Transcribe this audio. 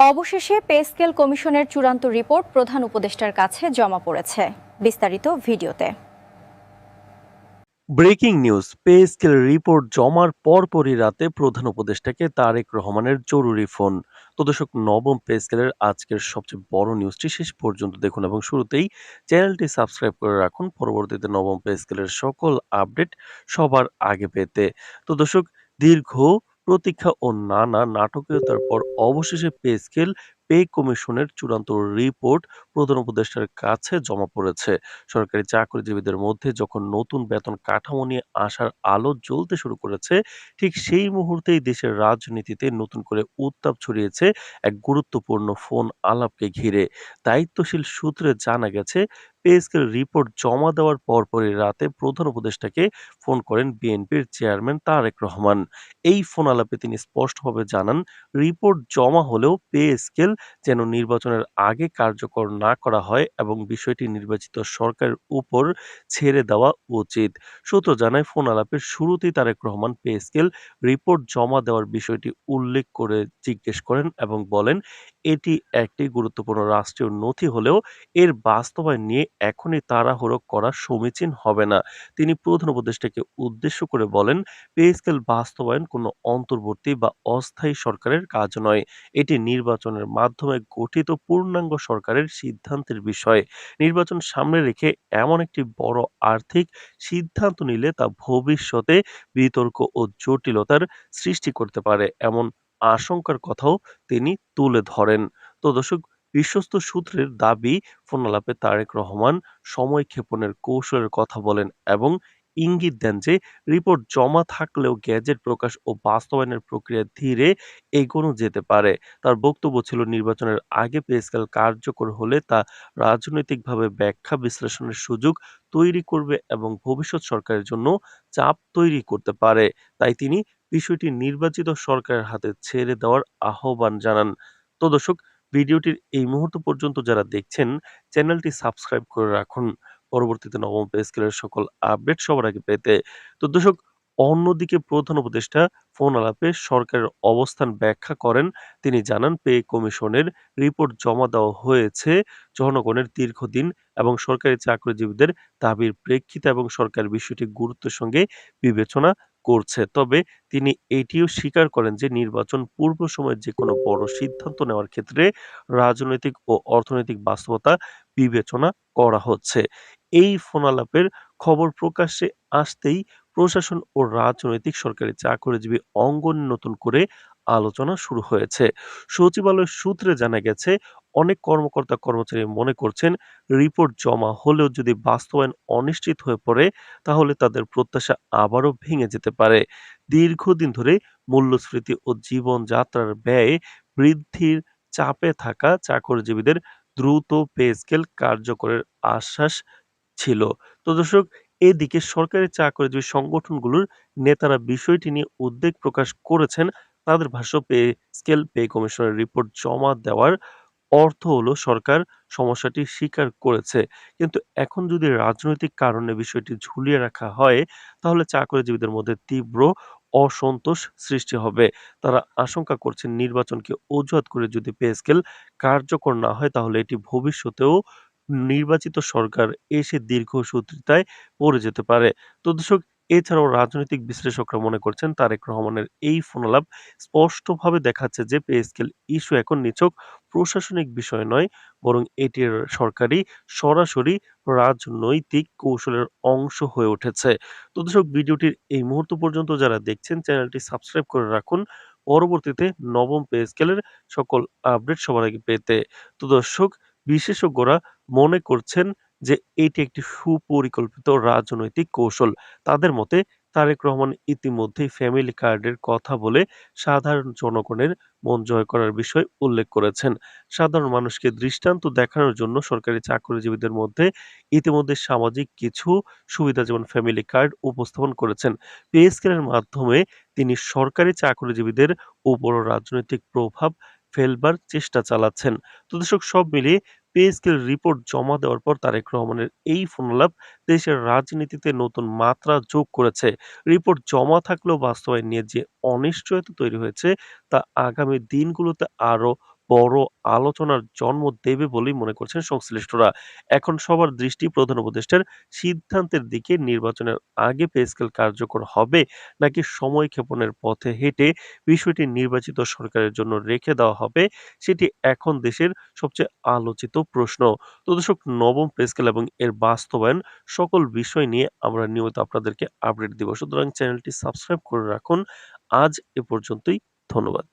অবশেষে pay scale কমিশনের চূড়ান্ত রিপোর্ট প্রধান উপদেষ্টার কাছে জমা পড়েছে। বিস্তারিত ভিডিওতে। Breaking news, pay scale report জমার পরপরই রাতে প্রধান উপদেষ্টাকে তারেক রহমানের জরুরি ফোন। তো দর্শক, নবম পে স্কেলের আজকের সবচেয়ে বড় নিউজটি শেষ পর্যন্ত দেখুন এবং শুরুতেই চ্যানেলটি সাবস্ক্রাইব করে রাখুন পরবর্তীতে নবম পে স্কেলের সকল আপডেট সবার আগে পেতে। তো দর্শক, দীর্ঘ প্রতীক্ষা ও নানা নাটকীয়তার পর অবশেষে পে স্কেল পে কমিশনের চূড়ান্ত রিপোর্ট প্রধান উপদেষ্টার কাছে জমা পড়েছে। সরকারি চাকরিজীবীদের মধ্যে যখন নতুন বেতন কাঠামো নিয়ে আশার আলো জ্বলতে শুরু করেছে, ঠিক সেই মুহূর্তেই দেশের রাজনীতিতে নতুন করে উত্তাপ ছড়িয়েছে এক গুরুত্বপূর্ণ ফোন আলাপকে ঘিরে। দায়িত্বশীল সূত্রে জানা গেছে, পে স্কেল রিপোর্ট জমা দেওয়ার পরপরই রাতে প্রধান উপদেষ্টাকে ফোন করেন বিএনপির চেয়ারম্যান তারেক রহমান। এই ফোন আলাপে তিনি স্পষ্টভাবে জানান, রিপোর্ট জমা হলেও পে স্কেল যেন নির্বাচনের আগে কার্যকর না করা হয় এবং বিষয়টি নির্বাচিত সরকারের উপর ছেড়ে দেওয়া উচিত। সূত্র জানায়, ফোন আলাপের শুরুতেই Tarek Rahman pay scale report জমা দেওয়ার বিষয়টি উল্লেখ করে জিজ্ঞেস করেন এবং বলেন, এটি একটি গুরুত্বপূর্ণ রাষ্ট্রীয় নথি হলেও এর বাস্তবায়ন নিয়ে এখনই তাড়াহুড়ো করা সমীচীন হবে না। তিনি প্রধান উপদেষ্টাকে উদ্দেশ্য করে বলেন, পে স্কেল বাস্তবায়ন কোনো অন্তর্বর্তী বা অস্থায়ী সরকারের কাজ নয়। এটি নির্বাচনের মাধ্যমে গঠিত পূর্ণাঙ্গ সরকারের সিদ্ধান্তের বিষয়। নির্বাচন সামনে রেখে এমন একটি বড় আর্থিক সিদ্ধান্ত নিলে তা ভবিষ্যতে বিতর্ক ও জটিলতার সৃষ্টি করতে পারে, এমন আশঙ্কার কথাও তিনি তুলে ধরেন। তো দর্শক, বিশ্বস্ত সূত্রের দাবি, ফোন আলাপে তারেক রহমান সময়ক্ষেপণের কৌশলের কথা বলেন এবং ইঙ্গিত দেন যে রিপোর্ট জমা থাকলেও গ্যাজেট প্রকাশ ও বাস্তবায়নের প্রক্রিয়া ধীরে এগোনো যেতে পারে। তার বক্তব্য ছিল, নির্বাচনের আগে পে স্কেল কার্যকর হলে তা রাজনৈতিকভাবে ব্যাখ্যা বিশ্লেষণের সুযোগ তৈরি করবে এবং ভবিষ্যৎ সরকারের জন্য চাপ তৈরি করতে পারে। তাই তিনি বিষয়টি নির্বাচিত সরকারের হাতে ছেড়ে দেওয়ার আহ্বান জানান। তো দর্শক, ভিডিওটির এই মুহূর্ত পর্যন্ত যারা দেখছেন, চ্যানেলটি সাবস্ক্রাইব করে রাখুন পরবর্তীতে নবম পে স্কেলের সকল আপডেট সবার আগে পেতে। তো দর্শক, অন্যদিকে প্রধান উপদেষ্টা ফোন আলাপে সরকারের অবস্থান ব্যাখ্যা করেন। তিনি জানান, পে কমিশনের রিপোর্ট জমা দেওয়া হয়েছে জনগণের দীর্ঘদিন এবং সরকারি চাকরিজীবীদের দাবির প্রেক্ষিতে এবং সরকার বিষয়টি গুরুত্বের সঙ্গে বিবেচনা করছে। তবে তিনি এটিও স্বীকার করেন যে নির্বাচন পূর্ব সময়ে যেকোনো বড় সিদ্ধান্ত নেওয়ার ক্ষেত্রে রাজনৈতিক ও অর্থনৈতিক বাস্তবতা বিবেচনা করা হচ্ছে। এই ফোনালাপের খবর প্রকাশ্যে আসতেই প্রশাসন ও রাজনৈতিক সরকারি চাকরিজীবী অঙ্গন নতুন করে আলোচনা শুরু হয়েছে। সচিবালয় সূত্রে জানা গেছে, অনেক কর্মকর্তা কর্মচারী মনে করছেন, রিপোর্ট জমা হলেও যদি বাস্তবায়ন অনিশ্চিত হয়ে পড়ে তাহলে তাদের প্রত্যাশা আবারও ভেঙে যেতে পারে। দীর্ঘদিন ধরে মূল্যস্ফীতি ও জীবনযাত্রার ব্যয় বৃদ্ধির চাপে থাকা চাকরিজীবীদের দ্রুত পে স্কেল কার্যকরের আশ্বাস ছিল। তো দর্শক, এদিকে সরকারি চাকরিজীবী সংগঠনগুলোর নেতারা বিষয়টি নিয়ে উদ্বেগ প্রকাশ করেছেন। তাদের ভাষ্য, পে স্কেল পে কমিশনের রিপোর্ট জমা দেওয়ার অর্থ হলো সরকার সমস্যাটি স্বীকার করেছে। কিন্তু এখন যদি রাজনৈতিক কারণে বিষয়টি ঝুলিয়ে রাখা হয়, তাহলে চাকরিজীবীদের মধ্যে তীব্র অসন্তোষ সৃষ্টি হবে। তারা আশঙ্কা করছেন, নির্বাচনকে অজুহাত করে যদি পে স্কেল কার্যকর না হয় তাহলে এটি ভবিষ্যতেও নির্বাচিত সরকার এসে দীর্ঘসূত্রিতায় পড়ে যেতে পারে। তো দর্শক, এছাড়াও রাজনৈতিক বিশ্লেষকরা মনে করছেন, তারেক রহমানের এই ফোনালাপ স্পষ্টভাবে দেখাচ্ছে যে পে স্কেল ইস্যু এখন নিছক প্রশাসনিক বিষয় নয়, বরং এটির সরকারি সরাসরি রাজনৈতিক কৌশলের অংশ হয়ে উঠেছে। তো দর্শক, ভিডিওটির এই মুহূর্ত পর্যন্ত যারা দেখছেন, চ্যানেলটি সাবস্ক্রাইব করে রাখুন পরবর্তীতে নবম পে স্কেলের সকল আপডেট সবার আগে পেতে। তো দর্শক, বিশেষজ্ঞরা মনে করছেন যে এটি একটি সুপরিকল্পিত রাজনৈতিক কৌশল। তাদের মতে, তারেক রহমান ইতিমধ্যেই ফ্যামিলি কার্ডের কথা বলে সাধারণ জনগণের মন জয় করার বিষয় উল্লেখ করেছেন। সাধারণ মানুষকে দৃষ্টান্ত দেখানোর জন্য সরকারি চাকরিজীবীদের মধ্যে ইতিমধ্যে সামাজিক কিছু সুবিধা যেমন ফ্যামিলি কার্ড উপস্থাপন করেছেন। পে স্কেলের মাধ্যমে তিনি সরকারি চাকরিজীবীদের উপরও রাজনৈতিক প্রভাব ফেলবার চেষ্টা চালাচ্ছেন। তো দর্শক, সব মিলিয়ে পে স্কেল রিপোর্ট জমা দেওয়ার পর তারেক রহমানের এই ফোনালাপ দেশের রাজনীতিতে নতুন মাত্রা যোগ করেছে। রিপোর্ট জমা থাকলেও বাস্তবায়ন নিয়ে যে অনিশ্চয়তা তৈরি হয়েছে তা আগামী দিনগুলোতে আরো বড় আলোচনার জন্ম দেবে বলেই মনে করছেন সংশ্লিষ্টরা। এখন সবার দৃষ্টি প্রধান উপদেষ্টার সিদ্ধান্তের দিকে। নির্বাচনের আগে পে স্কেল কার্যকর হবে নাকি সময়ক্ষেপণের পথে হেঁটে বিষয়টি নির্বাচিত সরকারের জন্য রেখে দেওয়া হবে, সেটি এখন দেশের সবচেয়ে আলোচিত প্রশ্ন। তো দর্শক, নবম পে স্কেল এবং এর বাস্তবায়ন সকল বিষয় নিয়ে আমরা নিয়মিত আপনাদেরকে আপডেট দিব। সুতরাং চ্যানেলটি সাবস্ক্রাইব করে রাখুন। আজ এ পর্যন্তই। ধন্যবাদ।